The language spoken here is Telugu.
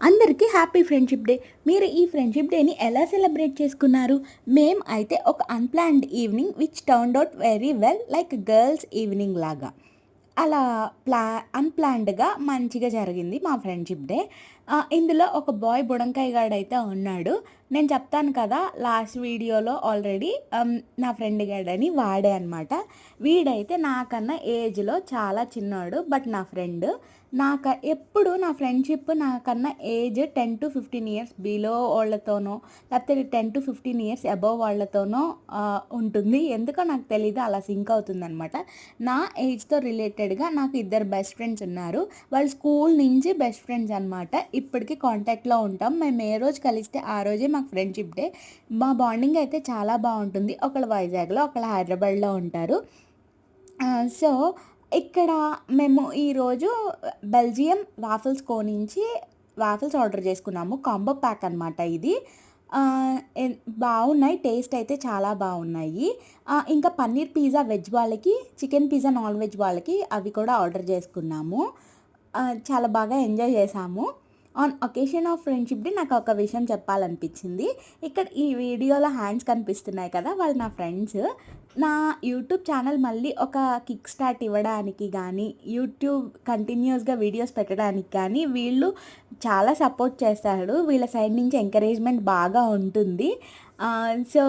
అందరికీ హ్యాపీ ఫ్రెండ్షిప్ డే. మీరు ఈ ఫ్రెండ్షిప్ డేని ఎలా సెలబ్రేట్ చేసుకున్నారు? మేము అయితే ఒక unplanned evening which turned out very well like girls evening లాగా. అలా అన్‌ప్లాన్డ్‌గా మంచిగా జరిగింది మా ఫ్రెండ్షిప్ డే. ఇందులో ఒక బాయ్ బుడంకాయ గాడైతే ఉన్నాడు. నేను చెప్తాను కదా! లాస్ట్ వీడియోలో ఆల్రెడీ నా ఫ్రెండ్ గాడని వాడే అనమాట. వీడైతే నాకన్నా ఏజ్‌లో చాలా చిన్నోడు. బట్ నా ఫ్రెండ్. ఎప్పుడు నా ఫ్రెండ్‌షిప్ నాకన్నా ఏజ్ 10-15 ఇయర్స్ బిలో వాళ్ళతోనో, లేకపోతే 10-15 ఇయర్స్ అబోవ్ వాళ్ళతోనో ఉంటుంది. ఎందుకో నాకు తెలీదు అలా సింక్ అవుతుందనమాట. నా ఏజ్‌తో రిలేటెడ్‌గా నాకు ఇద్దరు బెస్ట్ ఫ్రెండ్స్ ఉన్నారు. వాళ్ళు స్కూల్ నుంచి బెస్ట్ ఫ్రెండ్స్ అనమాట. ఇప్పటికి కాంటాక్ట్‌లో ఉంటాం. మేము ఏ రోజు కలిస్తే ఆ రోజే మాకు ఫ్రెండ్షిప్ డే. మా బాండింగ్ అయితే చాలా బావుంటుంది. ఒకళ్ళు వైజాగ్‌లో, ఒకళ్ళు హైదరాబాద్‌లో ఉంటారు. సో, ఇక్కడ మేము ఈరోజు బెల్జియం వాఫిల్స్ నుంచి వాఫిల్స్ ఆర్డర్ చేసుకున్నాము. కాంబో ప్యాక్ అనమాట ఇది. ఆహ్, ఎన్ బావున్నాయి. టేస్ట్ అయితే చాలా బావున్నాయి. ఇంకా పన్నీర్ పిజ్జా వెజ్ వాళ్ళకి, చికెన్ పిజ్జా నాన్ వెజ్ వాళ్ళకి అవి కూడా ఆర్డర్ చేసుకున్నాము. చాలా బాగా ఎంజాయ్ చేశాము. On occasion of friendship day నాకు ఒక విషయం చెప్పాలనిపించింది. ఇక్కడ ఈ వీడియోలో హ్యాండ్స్ కనిపిస్తున్నాయి కదా! వాళ్ళు నా ఫ్రెండ్స్. నా యూట్యూబ్ ఛానల్ మళ్ళీ ఒక కిక్ స్టార్ట్ ఇవ్వడానికి గానీ, యూట్యూబ్ కంటిన్యూయస్‌గా వీడియోస్ పెట్టడానికి కానీ వీళ్ళు చాలా సపోర్ట్ చేస్తారు. వీళ్ళ సైడ్ నుంచి ఎంకరేజ్‌మెంట్ బాగా ఉంటుంది. సో,